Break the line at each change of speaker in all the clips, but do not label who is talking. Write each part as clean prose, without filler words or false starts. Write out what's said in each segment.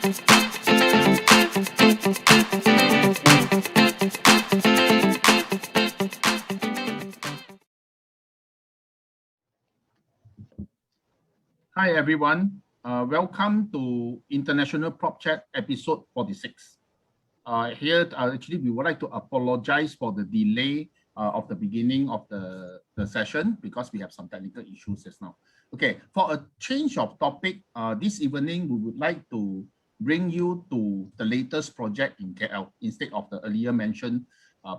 Hi everyone, welcome to International Prop Chat episode 46. Actually we would like to apologize for the delay of the beginning of the session because we have some technical issues just now. Okay, for a change of topic, this evening we would like to bring you to the latest project in KL instead of the earlier mentioned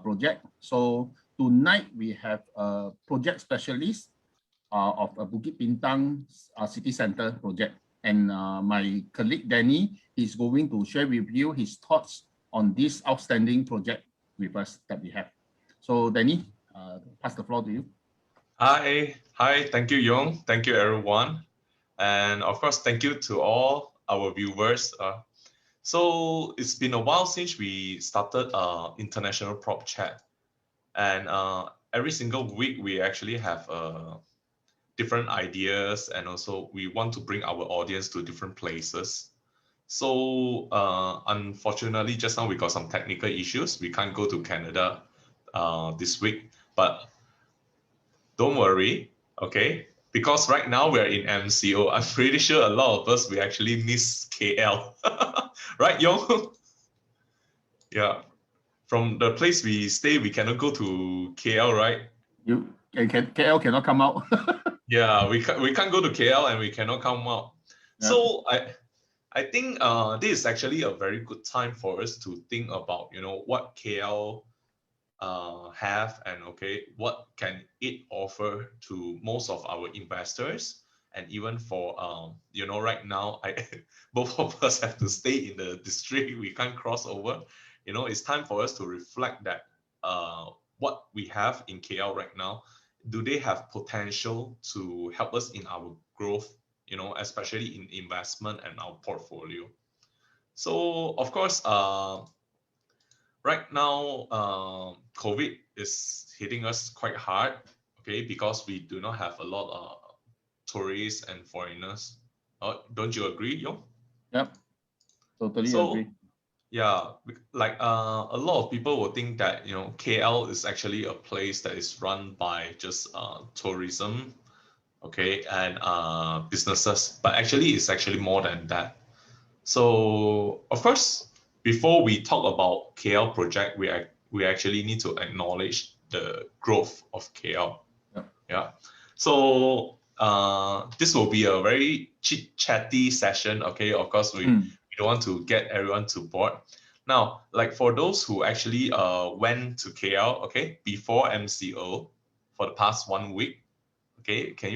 project. So tonight we have a project specialist of a Bukit Bintang city center project. And my colleague Danny is going to share with you his thoughts on this outstanding project with us that we have. So Danny, pass the floor to you.
Hi, thank you, Yong. Thank you, everyone. And of course, thank you to all our viewers. So it's been a while since we started International Prop Chat. And every single week, we actually have different ideas, and also we want to bring our audience to different places. So unfortunately, just now we got some technical issues. We can't go to Canada this week, but don't worry, okay? Because right now we're in MCO. I'm pretty sure a lot of us, we actually miss KL. Right, Yong? Yeah. From the place we stay, we cannot go to KL, right?
KL cannot come out.
Yeah, we can't go to KL and we cannot come out. Yeah. So I think this is actually a very good time for us to think about, what KL have, and what can it offer to most of our investors, and even for right now both of us have to stay in the district. We can't cross over. It's time for us to reflect that what we have in KL right now, do they have potential to help us in our growth, especially in investment and our portfolio. So of course right now, COVID is hitting us quite hard, because we do not have a lot of tourists and foreigners. Don't you agree, Yong?
Yep, totally agree.
Yeah, like a lot of people will think that KL is actually a place that is run by just tourism, and businesses, but actually it's actually more than that. So of course, before we talk about KL project, we actually need to acknowledge the growth of KL. Yeah. So this will be a very chit-chatty session. Okay. Of course, we don't want to get everyone too bored. Now, like for those who actually went to KL, before MCO for the past 1 week, can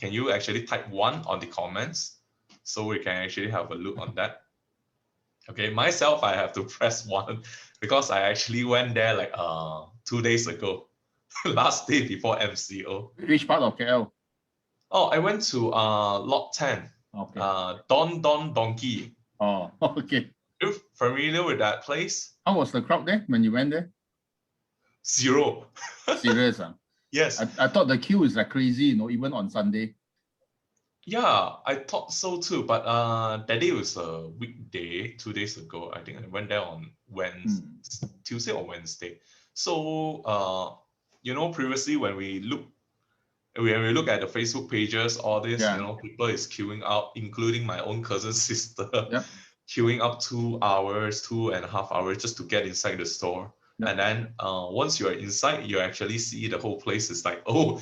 you actually type 1 on the comments so we can actually have a look on that? Myself, I have to press 1 because I actually went there like 2 days ago, last day before MCO.
Which part of KL?
Oh, I went to Lot 10. Don Donkey.
Oh, okay.
You familiar with that place?
How was the crowd there when you went there?
Zero.
Serious?
Yes.
I thought the queue is like crazy, even on Sunday.
Yeah, I thought so too, but that day was a weekday, 2 days ago. I think I went there on Tuesday or Wednesday. So previously when we look at the Facebook pages, all this, people is queuing up, including my own cousin's sister, queuing up 2.5 hours just to get inside the store. And then once you're inside, you actually see the whole place is like, oh,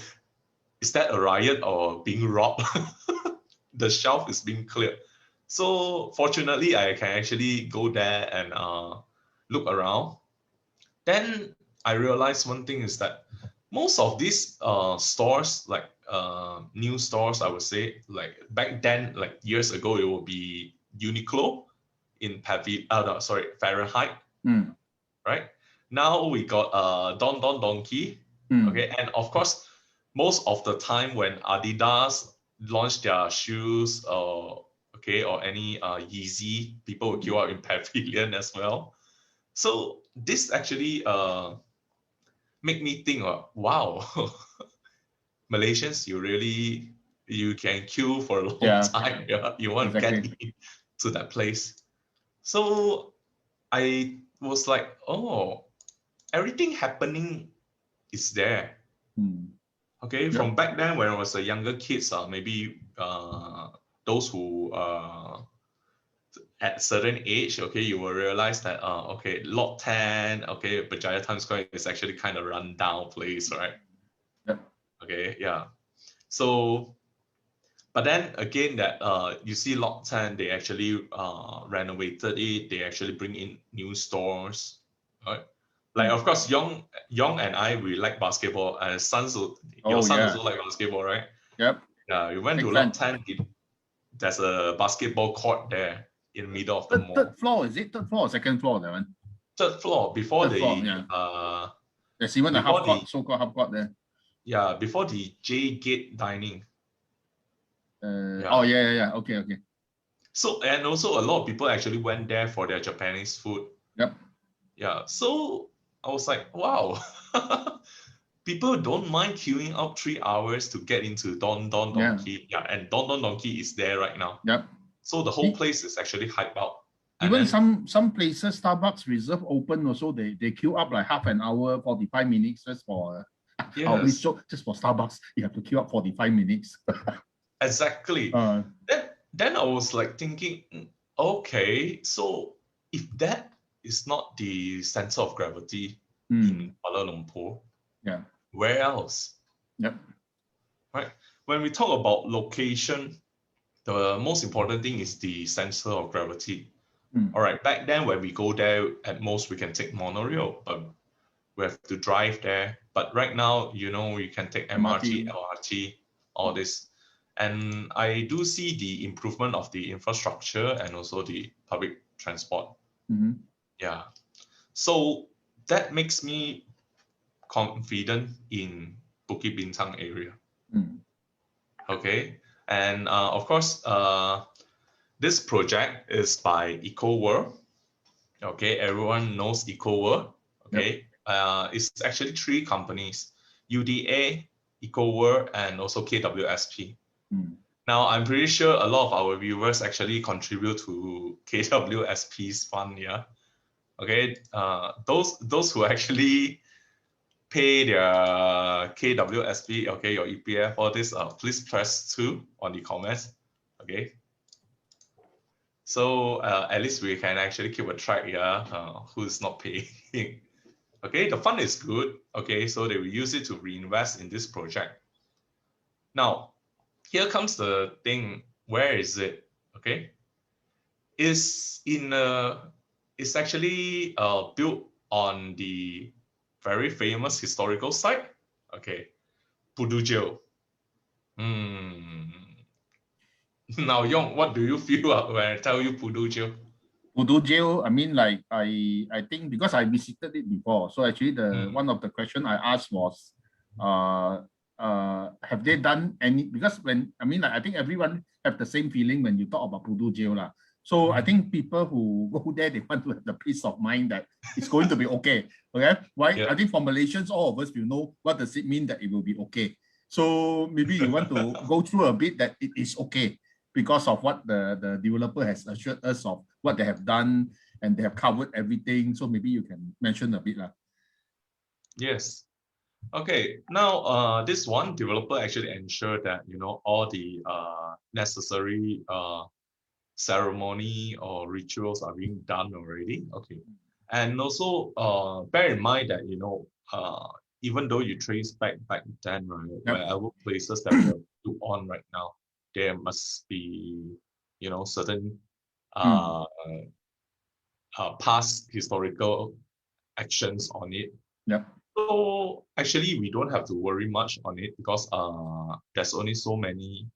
is that a riot or being robbed? The shelf is being cleared. So fortunately, I can actually go there and look around. Then I realized one thing is that most of these stores, like new stores, I would say, like back then, like years ago, it would be Uniqlo in Fahrenheit, right? Now we got Don Donkey, and of course, most of the time when Adidas launch their shoes or any Yeezy, people will queue out in Pavilion as well. So this actually make me think, wow, Malaysians, you can queue for a long time. Yeah, you want to get in. to that place. So I was like, oh, everything happening is there. Okay, from back then when I was a younger kids, maybe those who at certain age, okay, you will realize that okay, Lot 10, okay, Berjaya Times Square is actually kind of run down place, right?
Yep.
Okay, yeah. So, but then again, that you see Lot 10, they actually renovated it. They actually bring in new stores, right? Like, of course, Yong and I, we like basketball. And your son also like basketball, right?
Yep.
Yeah, we went to Lot 10. There's a basketball court there in the middle of the mall.
Third floor, is it? Third floor or second floor, that one?
Third floor, before
Third
the
floor, yeah. There's even a half court, so-called half court there.
Yeah, before the J Gate dining.
Yeah. Oh, yeah. Okay.
So, and also a lot of people actually went there for their Japanese food.
Yep.
Yeah, so I was like, wow. People don't mind queuing up 3 hours to get into Don Donki. Yeah, and Don Donki is there right now.
Yep.
So the whole place is actually hyped out.
Even some places, Starbucks Reserve open also, they queue up like half an hour, 45 minutes just for just for Starbucks. You have to queue up 45 minutes.
Exactly. Then I was like thinking, okay, so if that is not the center of gravity in Kuala Lumpur, where else?
Yep.
Right. When we talk about location, the most important thing is the center of gravity. All right. Back then, when we go there, at most we can take monorail, but we have to drive there. But right now, you know, you can take MRT, LRT, all this. And I do see the improvement of the infrastructure and also the public transport. Yeah. So that makes me confident in Bukit Bintang area. Okay. And of course, this project is by EcoWorld. Okay, everyone knows EcoWorld. Okay. It's actually 3 companies: UDA, EcoWorld, and also KWSP. Now, I'm pretty sure a lot of our viewers actually contribute to KWSP's fund, yeah. Okay, those who actually pay their KWSP, okay, your EPF, all this, please press 2 on the comments, okay. So at least we can actually keep a track, yeah, who's not paying. Okay, the fund is good. Okay, so they will use it to reinvest in this project. Now, here comes the thing. Where is it? Okay, it's actually built on the very famous historical site. Okay, Pudu Jail. Now, Yong, what do you feel when I tell you Pudu Jail?
Pudu Jail, I mean, like I think because I visited it before, so actually one of the question I asked was, have they done any? Because I think everyone have the same feeling when you talk about Pudu Jail lah. So I think people who go there, they want to have the peace of mind that it's going to be okay. Okay, why? I think for Malaysians, all of us will know what does it mean that it will be okay. So maybe you want to go through a bit that it is okay, because of what the developer has assured us of what they have done, and they have covered everything. So maybe you can mention a bit lah.
Yes. Okay. Now, this one developer actually ensured that, you know, all the necessary ceremony or rituals are being done already. Okay. And also bear in mind that, you know, even though you trace back then, right, wherever places that we are on right now, there must be, you know, certain past historical actions on it. So actually, we don't have to worry much on it because there's only so many,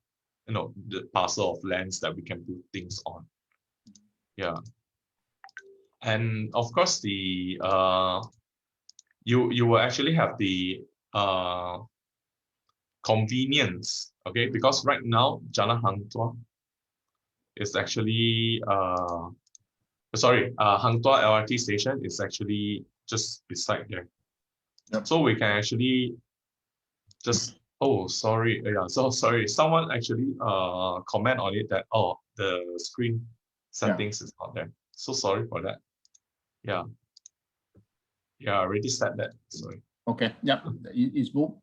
you know, the parcel of lands that we can build things on. Yeah. And of course, the you will actually have the convenience, okay? Because right now, Jalan Hang Tuah is actually Hang Tuah LRT station is actually just beside there. So we can actually just sorry. Someone actually comment on it that the screen settings is not there. So sorry for that. Yeah. Yeah, I already said that. Sorry.
Okay. Yep. It's booked.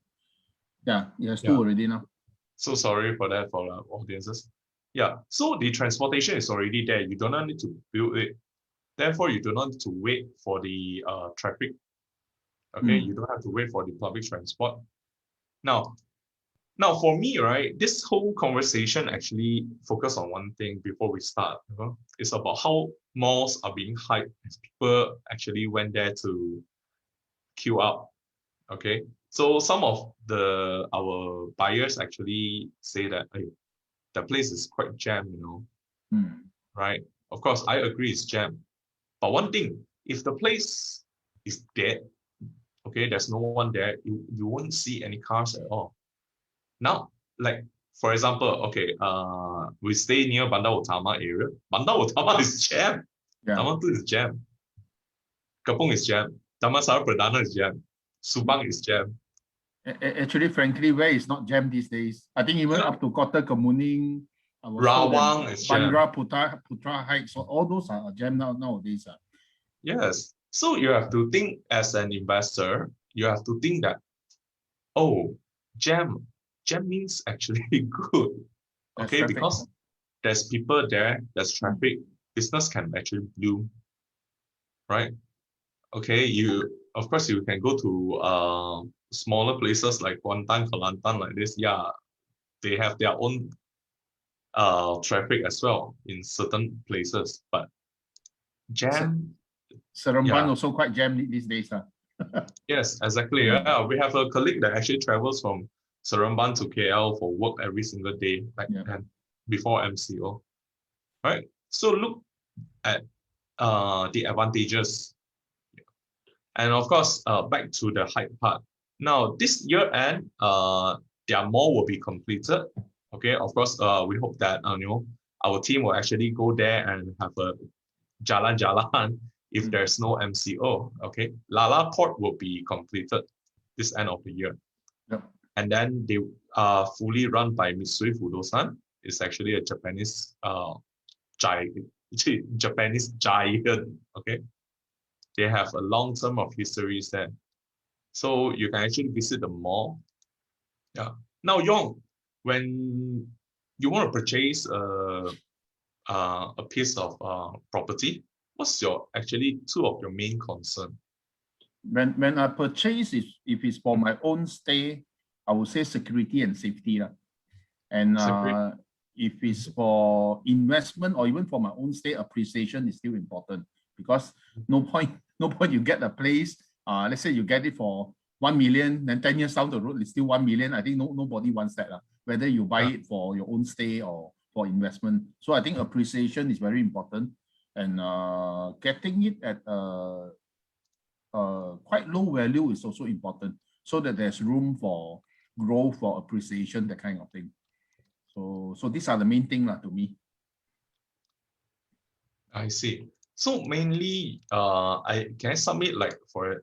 Yeah, it has two
Yeah.
already now.
So sorry for that for our audiences. Yeah. So the transportation is already there. You do not need to build it. Therefore, you do not need to wait for the traffic. Okay, you don't have to wait for the public transport. Now for me, right, this whole conversation actually focus on one thing before we start. It's about how malls are being hyped as people actually went there to queue up. Okay, so some of our buyers actually say that, hey, the place is quite jammed, right? Of course, I agree it's jammed. But one thing, if the place is dead, okay, there's no one there, you won't see any cars at all. Now, like for example, okay, we stay near Bandar Utama area. Bandar Utama is jammed.
Yeah.
Taman 2 is jammed. Kapung is jammed. Taman Sara Perdana is jammed. Subang is jammed.
Actually, frankly, where is not jammed these days? I think even up to Kota Kemuning,
Rawang is jammed.
Bandra Putra Heights, so all those are jammed nowadays.
Yes. So you have to think as an investor, you have to think that, oh, jam means actually good. Okay, because there's people there, there's traffic, business can actually bloom, right? Okay, of course you can go to smaller places like Kuantan, Kelantan like this. Yeah, they have their own traffic as well in certain places, but jam.
Seremban also quite jammed these days.
Yes, exactly. Yeah, we have a colleague that actually travels from Seremban to KL for work every single day, like before MCO. Right. So look at the advantages. And of course, back to the hype part. Now, this year end, their mall will be completed. Okay, of course, we hope that our team will actually go there and have a jalan-jalan if there's no MCO. Okay, Lala Port will be completed this end of the year.
Yep.
And then they are fully run by Mitsui Fudosan. It's actually a Japanese giant. Okay, they have a long term of histories there, so you can actually visit the mall. Yeah. Now, Yong, when you want to purchase a piece of property, what's two of your main concern?
When I purchase, if it's for my own stay, I would say security and safety. And if it's for investment or even for my own stay, appreciation is still important, because no point you get a place, let's say you get it for 1 million, then 10 years down the road it's still 1 million. I think nobody wants that, whether you buy it for your own stay or for investment. So I think appreciation is very important, and getting it at quite low value is also important, so that there's room for growth, for appreciation, that kind of thing. So these are the main thing to me.
I see. So mainly, can I submit like for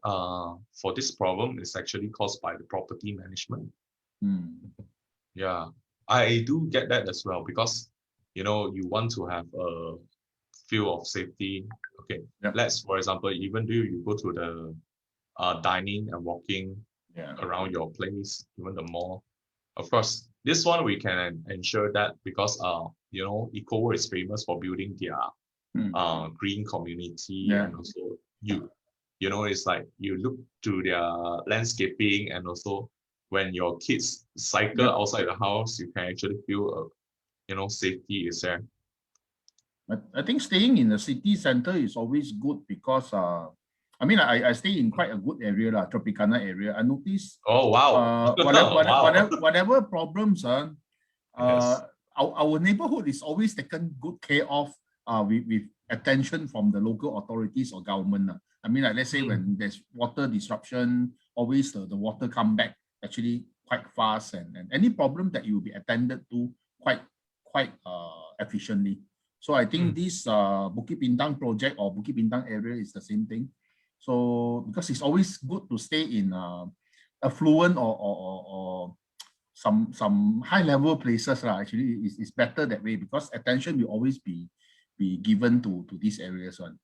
this problem is actually caused by the property management. Yeah, I do get that as well, because you want to have a feel of safety. Okay, let's, for example, even though you go to the dining and walking around your place, even the mall, of course, this one we can ensure that, because Eco is famous for building their green community, and also it's like you look to their landscaping, and also when your kids cycle outside the house, you can actually feel safety is there.
I think staying in the city center is always good, because I mean, I stay in quite a good area, Tropicana area. I notice.
Oh wow!
Whatever problems, our neighborhood is always taken good care of, with attention from the local authorities or government. I mean, like, let's say when there's water disruption, always the water come back actually quite fast, and any problem that you will be attended to quite efficiently. So I think this Bukit Bintang project or Bukit Bintang area is the same thing. So because it's always good to stay in affluent or some high level places, actually it's better that way, because attention will always be be given to these areas one.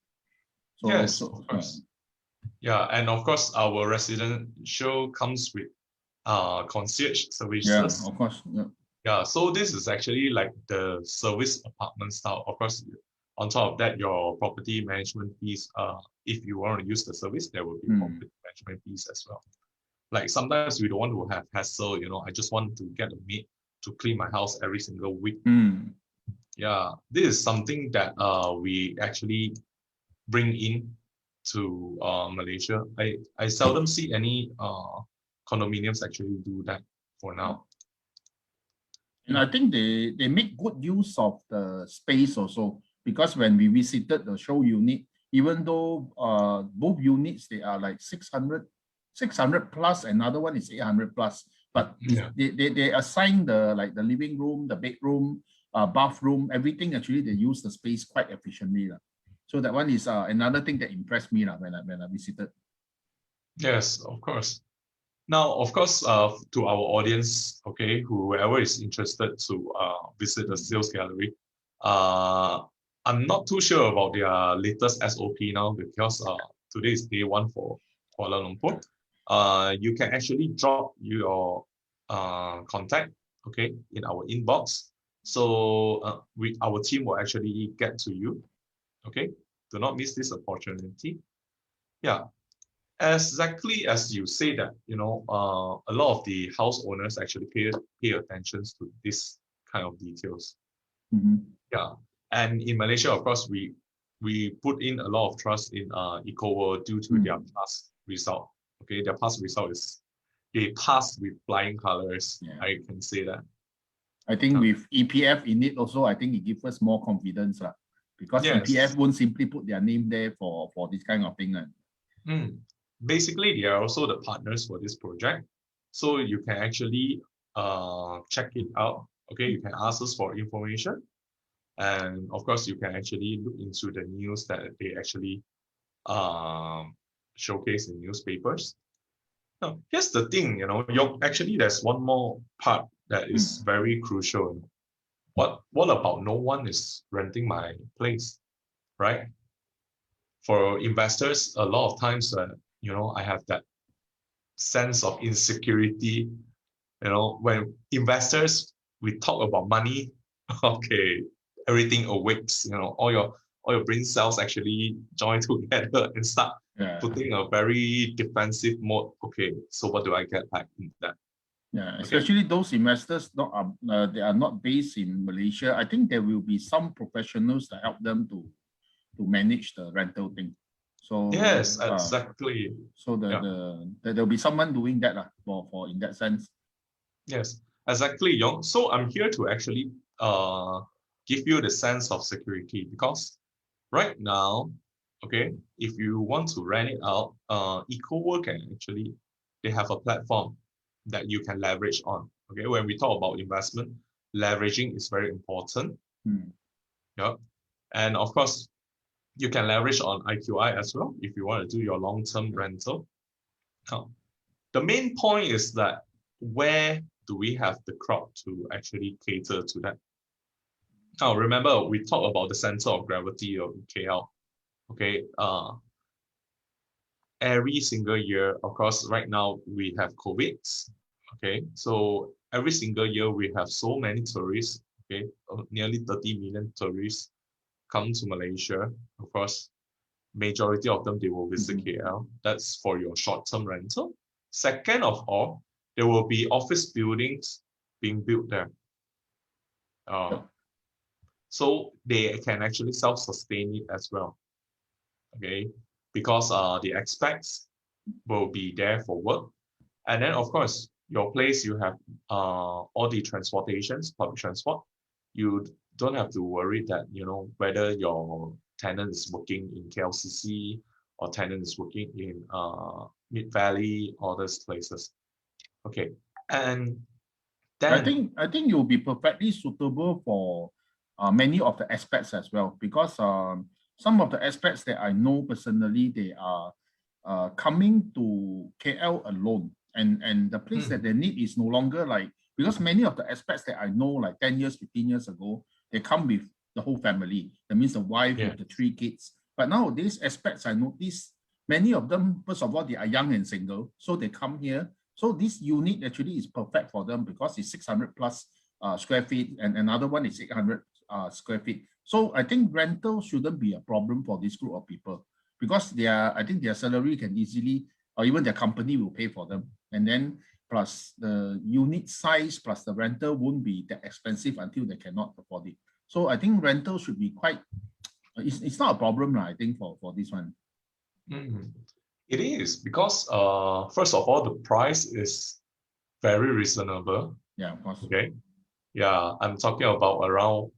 So,
yes, of course. Yeah, and of course our residential comes with concierge services.
Yeah, of course. Yeah.
Yeah, so this is actually like the service apartment style. Of course, on top of that, your property management fees, if you want to use the service, there will be property management fees as well. Like sometimes we don't want to have hassle, I just want to get a maid to clean my house every single week. Yeah, this is something that we actually bring in to Malaysia. I seldom see any condominiums actually do that for now.
And I think they make good use of the space also, because when we visited the show unit, even though both units, they are like 600 plus, another one is 800 plus, but they assign the living room, the bedroom, bathroom, everything. Actually, they use the space quite efficiently. So that one is another thing that impressed me when I visited.
Yes, of course. Now, of course, to our audience, okay, whoever is interested to visit the sales gallery, I'm not too sure about their latest SOP now, because today is day 1 for Kuala Lumpur. You can actually drop your contact, okay, in our inbox. So our team will actually get to you, okay? Do not miss this opportunity. Yeah. Exactly as you say that, a lot of the house owners actually pay attention to this kind of details. Yeah, and in Malaysia, of course, we put in a lot of trust in EcoWorld due to their past result. Okay, their past result is they passed with flying colors. Yeah. I can say that.
I think with EPF in it also, I think it gives us more confidence, because EPF won't simply put their name there for this kind of thing.
Basically, they are also the partners for this project. So you can actually check it out. Okay, you can ask us for information. And of course, you can actually look into the news that they actually showcase in newspapers. Now, here's the thing, actually there's one more part that is very crucial. What about no one is renting my place, right? For investors, a lot of times, I have that sense of insecurity. When investors, we talk about money, okay, everything awakes. All your brain cells actually join together and start putting a very defensive mode. Okay, so what do I get back in that?
Yeah, especially those investors they are not based in Malaysia. I think there will be some professionals that help them to manage the rental thing. So
yes, exactly.
So there'll be someone doing that for in that sense.
Yes, exactly, Yong. So I'm here to actually give you the sense of security, because right now, okay, if you want to rent it out, EcoWorld can actually, they have a platform that you can leverage on. Okay, when we talk about investment, leveraging is very important. Yeah, and of course, you can leverage on IQI as well if you want to do your long-term rental. Now, the main point is that where do we have the crowd to actually cater to that? Now, remember, we talked about the center of gravity of KL. Okay, every single year, of course, right now we have COVID. Okay, so every single year we have so many tourists. Okay, nearly 30 million tourists come to Malaysia. Of course, majority of them, they will visit KL. That's for your short-term rental. Second of all, there will be office buildings being built there. So they can actually self-sustain it as well. Okay, because the expats will be there for work. And then, of course, your place, you have all the transportations, public transport. You don't have to worry that, whether your tenant is working in KLCC or tenant is working in Mid Valley, all those places. Okay, and then
I think you'll be perfectly suitable for many of the aspects as well, because some of the aspects that I know personally, they are coming to KL alone, and the place that they need is no longer because many of the aspects that I know 10 years, 15 years ago, they come with the whole family. That means the wife with the 3 kids. But nowadays, expats, I notice many of them, first of all, they are young and single, so they come here. So this unit actually is perfect for them because it's 600 plus square feet, and another one is 800 square feet. So I think rental shouldn't be a problem for this group of people because I think their salary can easily, or even their company will pay for them. And then plus the unit size plus the rental won't be that expensive until they cannot afford it. So I think rental should be quite, it's not a problem, I think, for this one.
It is because first of all, the price is very reasonable.
Yeah, of course.
Okay. Yeah, I'm talking about around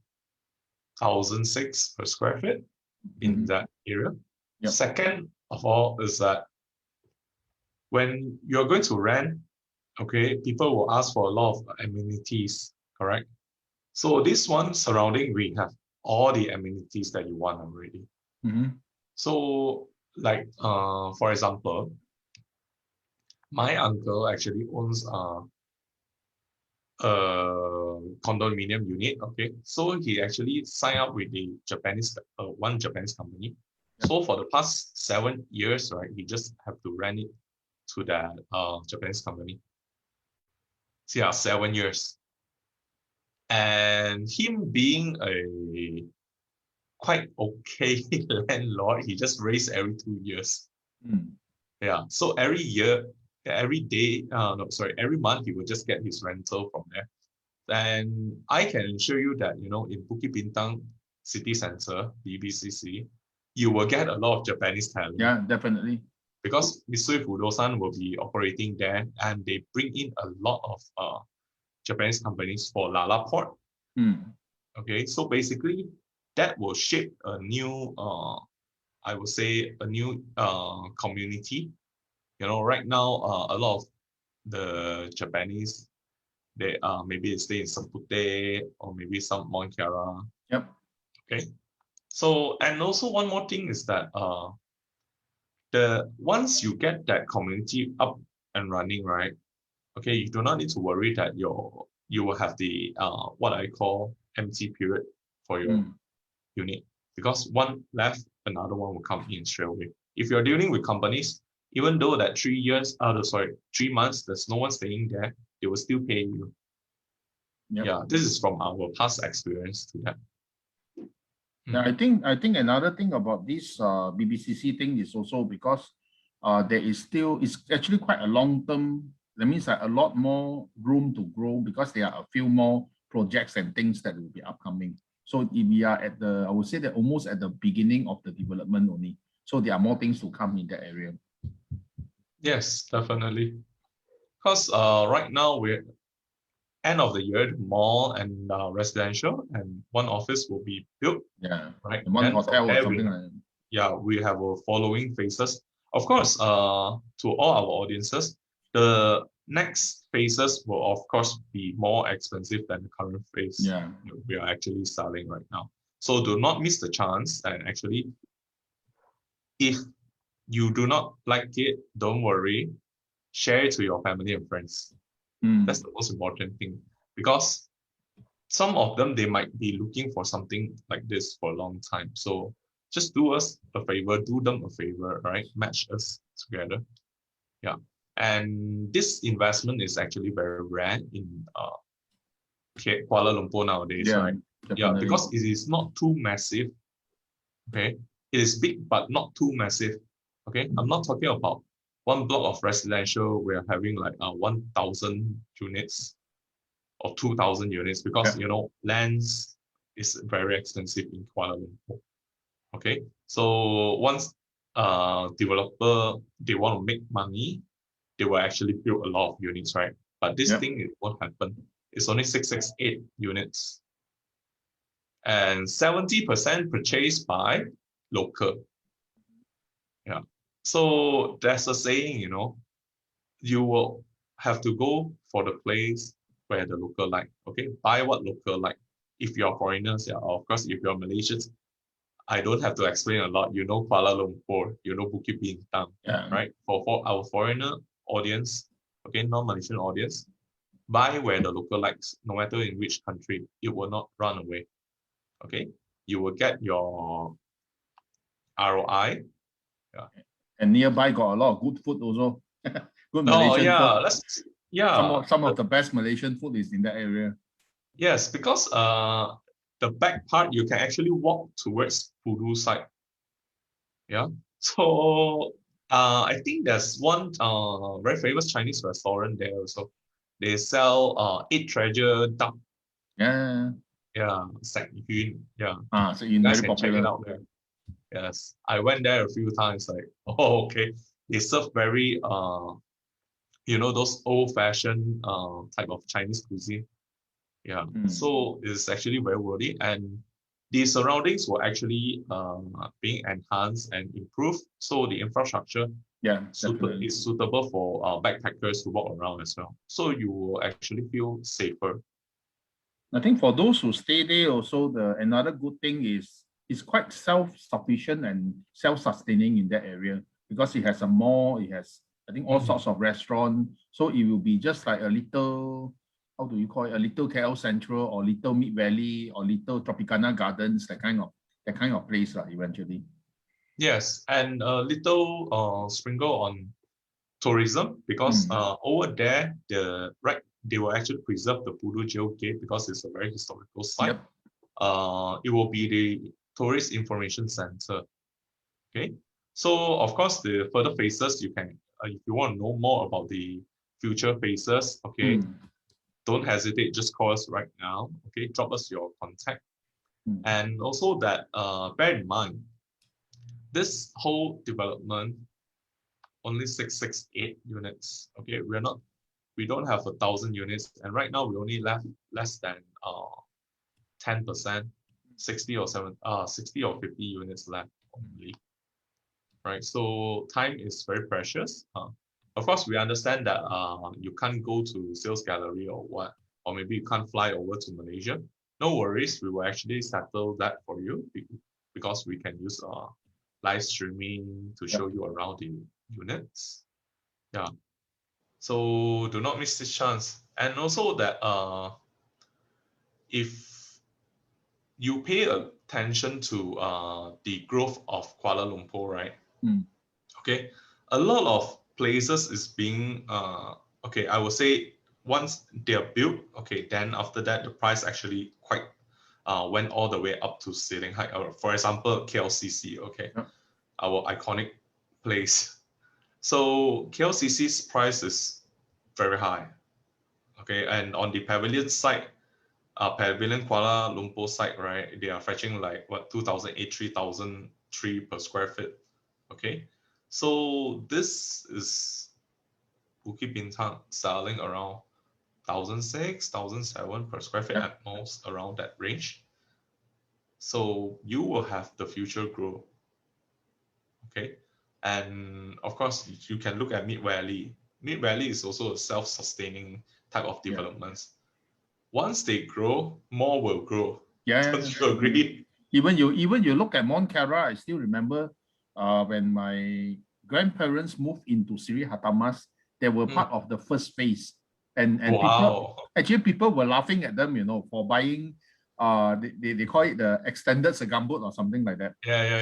1,600 per square feet in that area.
Yep.
Second of all is that when you're going to rent, okay, people will ask for a lot of amenities, correct? So this one surrounding, we have all the amenities that you want already. So like, for example, my uncle actually owns a condominium unit. Okay, so he actually signed up with the one Japanese company. Yep. So for the past 7 years, right, he just have to rent it to that Japanese company. So yeah, 7 years. And him being a quite okay landlord, he just raised every 2 years. Yeah, so every year, every month he will just get his rental from there. And I can assure you that, you know, in Bukit Bintang City Center, BBCC, you will get a lot of Japanese talent.
Yeah, definitely.
Because Mitsui Fudosan will be operating there, and they bring in a lot of Japanese companies for Lala Port. Okay, so basically that will shape a new, I would say, a new community. You know, right now, a lot of the Japanese, they maybe stay in Sampute or maybe some Mont Kiara.
Yep.
Okay. So, and also one more thing is that once you get that community up and running, right? Okay, you do not need to worry that you will have the what I call empty period for your unit, because one left, another one will come in straight away. If you're dealing with companies, even though that 3 months, there's no one staying there, they will still pay you. Yep. Yeah, this is from our past experience to that.
Yeah, I think another thing about this BBCC thing is also because there is still, it's actually quite a long term. That means that a lot more room to grow because there are a few more projects and things that will be upcoming. So we are at I would say that almost at the beginning of the development only. So there are more things to come in that area.
Yes, definitely. Because right now we're end of the year, the mall and residential and one office will be built.
Yeah,
right.
And one hotel or something like that.
Yeah, we have a following phases. Of course, to all our audiences, the next phases will of course be more expensive than the current phase we are actually selling right now. So do not miss the chance. And actually, if you do not like it, don't worry. Share it to your family and friends. That's the most important thing, because some of them, they might be looking for something like this for a long time. So just do us a favor, do them a favor, right? Match us together. Yeah. And this investment is actually very rare in Kuala Lumpur nowadays, right? Definitely. Yeah, because it is not too massive. Okay. It is big, but not too massive. Okay. I'm not talking about one block of residential. We're having like 1,000 units or 2,000 units, because you know, lands is very expensive in Kuala Lumpur. Okay, so once developer, they want to make money, they will actually build a lot of units, right? But this thing, it won't happen. It's only 668 units, and 70% purchased by local. Yeah, so there's a saying, you know, you will have to go for the place where the local like. Okay, buy what local like. If you're foreigners, yeah, of course, if you're Malaysians, I don't have to explain a lot. You know Kuala Lumpur, you know Bukit Bintang, right? For our foreigner audience, okay, non-Malaysian audience, buy where the local likes. No matter in which country, it will not run away. Okay, you will get your ROI. Yeah.
And nearby got a lot of good food also. Good
Oh
Malaysian
yeah,
food. Some of the best Malaysian food is in that area.
Yes, because the back part you can actually walk towards Pudu side. Yeah. So I think there's one very famous Chinese restaurant there also. They sell eight treasure duck.
Yeah.
Yeah, Sạch Yun. Yeah.
So
You
in
guys
very
can check it
popular.
out there. Yes. I went there a few times, like, oh okay. They serve very you know, those old-fashioned type of Chinese cuisine. Yeah. So it's actually very worthy, and the surroundings were actually being enhanced and improved. So the infrastructure is suitable for backpackers to walk around as well. So you will actually feel safer.
I think for those who stay there also, another good thing is it's quite self-sufficient and self-sustaining in that area because it has a mall, it has, I think, all sorts of restaurants. So it will be just like a little, how do you call it, a little KL Central or little Mid Valley or little Tropicana Gardens, that kind of place eventually.
Yes, and a little sprinkle on tourism, because over there they will actually preserve the Pudu Jail Gate because it's a very historical site. It will be the tourist information center. Okay, so of course the further phases you can, if you want to know more about the future phases, okay, don't hesitate, just call us right now. Okay, drop us your contact, and also that bear in mind, this whole development only 668 units. Okay, we don't have 1,000 units, and right now we only left less than 10%, 60 or 50 units left only. Right, so time is very precious. Of course, we understand that you can't go to sales gallery or what, or maybe you can't fly over to Malaysia. No worries, we will actually settle that for you because we can use live streaming to show you around the units. Yeah. So do not miss this chance. And also that if you pay attention to the growth of Kuala Lumpur, right? Okay, a lot of places is being okay, I would say once they're built, okay, then after that the price actually quite went all the way up to ceiling height. For example, KLCC, okay, our iconic place. So KLCC's price is very high. Okay, and on the pavilion side, pavilion Kuala Lumpur side, right, they are fetching like what 2,008, 3,003 per square feet. Okay, so this is Bukit Bintang selling around 1,006, 1,007 per square feet at most, around that range. So you will have the future growth. Okay, and of course you can look at Mid Valley. Mid Valley is also a self-sustaining type of developments. Once they grow, more will grow. Don't you agree?
Even you look at Mont Cara, I still remember when my grandparents moved into Seri Hatamas, they were part of the first phase. And people were laughing at them, for buying they call it the extended Segambut or something like that.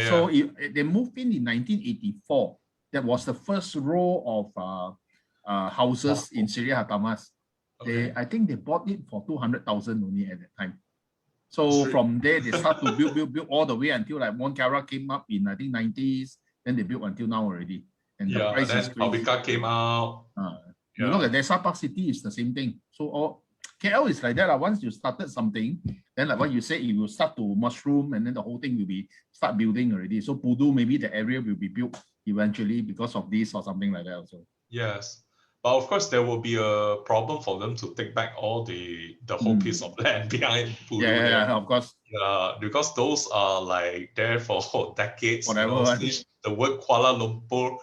So they moved in 1984. That was the first row of houses in Seri Hatamas. I think they bought it for 200,000 only at that time. So from there they start to build all the way until like Mont Cara came up in I think 90s. Then they built until now already. And the price
then
is crazy.
Paprika came out.
You look at Desa Park City, is the same thing. So KL is like that. Once you started something, then like what you say, it will start to mushroom, and then the whole thing will be start building already. So Pudu, maybe the area will be built eventually because of this or something like that also.
Yes. But of course, there will be a problem for them to take back all the whole piece of land behind Pudu there.
Of course.
Because those are like there for decades.
Whatever.
Since the word Kuala Lumpur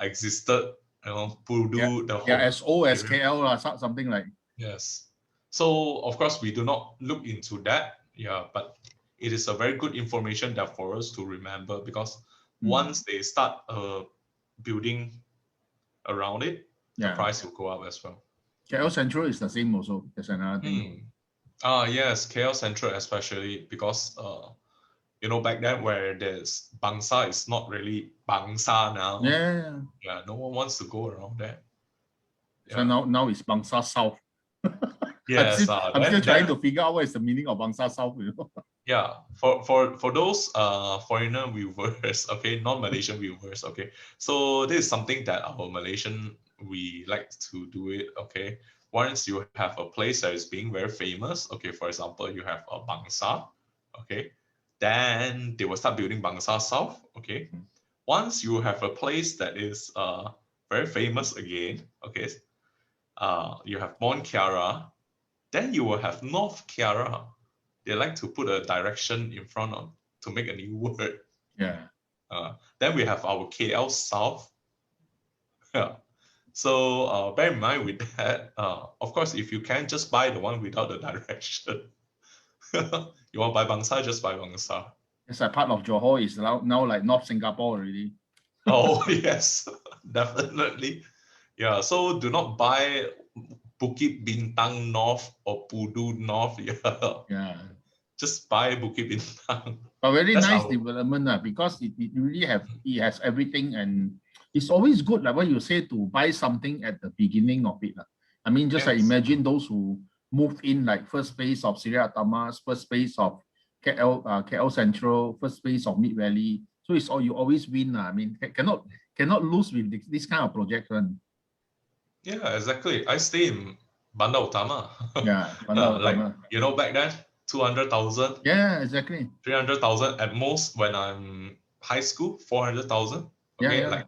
existed, Pudu, the whole
as old as KL or something like.
Yes. So of course we do not look into that. Yeah, but it is a very good information that for us to remember, because once they start building around it, the price will go up as well.
KL Central is the same also. That's another thing.
Yes, KL Central especially because you know, back then where there's Bangsa is not really Bangsa now.
Yeah.
Yeah, no one wants to go around there.
So
Yeah.
now it's Bangsa South.
Yes.
I'm still trying to
Then
figure out what is the meaning of Bangsa South, you know.
yeah, for those foreigner viewers, okay, non-Malaysian viewers, okay. So this is something that our Malaysian we like to do it, okay. Once you have a place that is being very famous, okay, for example, you have a Bangsa, okay, then they will start building Bangsa South, okay. Once you have a place that is very famous again, okay, you have Mont Kiara, then you will have North Kiara. They like to put a direction in front of to make a new word.
Yeah.
Then we have our KL South. Yeah. So bear in mind with that, of course, if you can just buy the one without the direction. You want to buy Bangsa, just buy Bangsa.
It's a part of Johor is now like North Singapore already.
Oh, yes, definitely. Yeah, so do not buy Bukit Bintang North or Pudu North. Yeah,
Yeah.
just buy Bukit Bintang.
But very
That's
nice
our
development because it really has everything, and it's always good like what you say to buy something at the beginning of it. I mean, just like
yes.
imagine those who move in like first phase of Seri Atamas, first phase of KL Central, first phase of Mid Valley. So it's all you always win. I mean, cannot lose with this kind of project run.
Yeah, exactly. I stay in Bandar Utama.
Yeah, Bandar
Like,
Utama.
you know, back then, 200,000,
Yeah, exactly.
300,000 at most when I'm high school, 400,000.
Yeah,
Okay,
yeah,
like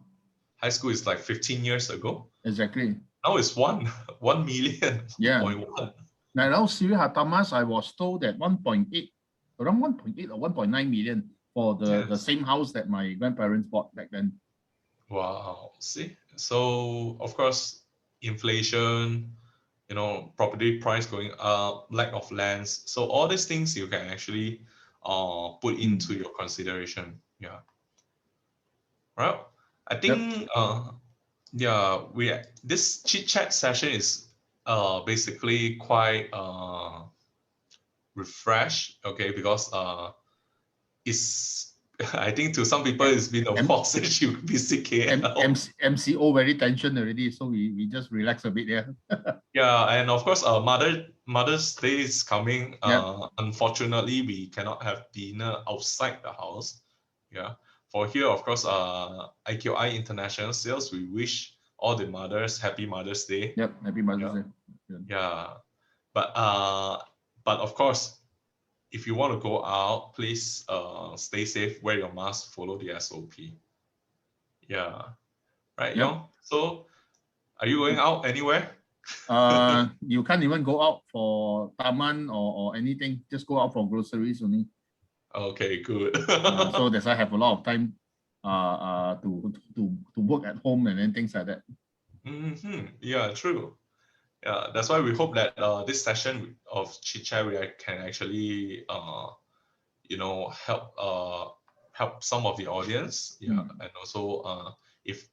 high school is like 15 years ago.
exactly.
Now it's 1 million,
Yeah.
1.1.
Now, Siri Hatamas, I was told that 1.8, around 1.8 or 1.9 million for the
Yes.
same house that my grandparents bought back then.
Wow. See? So, of course, inflation, you know, property price going up, lack of lands. So all these things you can actually put into your consideration. Yeah. Well, I
Yep.
think yeah, we this chit chat session is basically quite refresh, okay, because it's I think to some people it's been a
M,
while since you visit KL.
MCO very tension already, so we just relax a bit there.
Yeah, and of course, Mother's Day is coming.
Yep.
Unfortunately, we cannot have dinner outside the house. Yeah, for here, of course, IQI International Sales. We wish all the mothers happy Mother's Day.
Yep. Happy Mother's
Yeah,
Day. Yeah.
yeah, but of course, if you want to go out, please stay safe, wear your mask, follow the SOP. Yeah, right,
Yep.
Yong. So, are you going out anywhere?
You can't even go out for taman or anything. Just go out for groceries only.
Okay, good.
So that's why I have a lot of time to work at home and then things like that.
Yeah, true. Yeah, that's why we hope that this session of chit chat we can actually you know help some of the audience. Yeah, and also if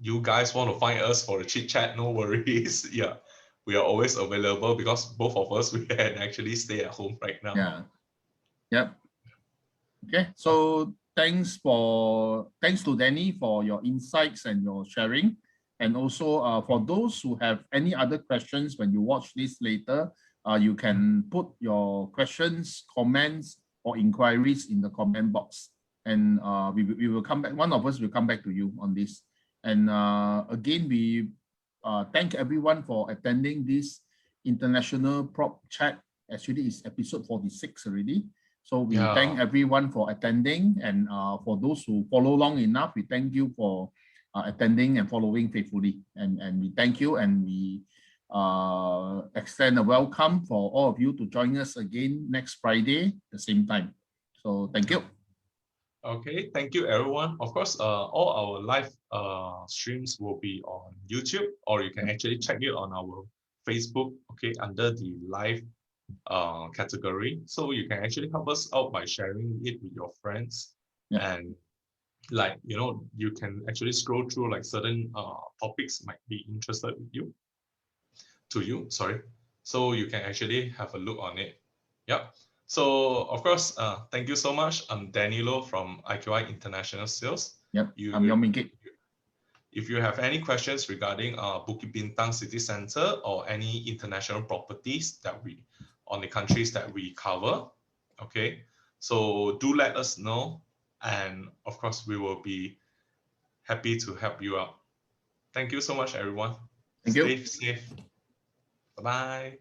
you guys want to find us for a chit chat, no worries. Yeah, we are always available because both of us we can actually stay at home right now.
Yeah. Yep. Okay. So thanks to Danny for your insights and your sharing. And also for those who have any other questions when you watch this later, you can put your questions, comments, or inquiries in the comment box. And we will come back. One of us will come back to you on this. And again, we thank everyone for attending this international prop chat. Actually, it's episode 46 already. So we thank everyone for attending, and for those who follow long enough, we thank you for attending and following faithfully. And we thank you, and we extend a welcome for all of you to join us again next Friday, the same time. So thank you.
Okay, thank you everyone. Of course, all our live streams will be on YouTube, or you can actually check it on our Facebook, okay, under the live category. So you can actually help us out by sharing it with your friends. And like, you know, you can actually scroll through like certain topics might be interested with you, sorry. So you can actually have a look on it. Yep. So of course, thank you so much. I'm Danilo from IQI International Sales.
Yep. I'm Yong.
If you have any questions regarding Bukit Bintang City Center or any international properties that on the countries that we cover, okay, so do let us know, and of course we will be happy to help you out. Thank you so much, everyone.
Thank you.
Stay safe. Bye-bye.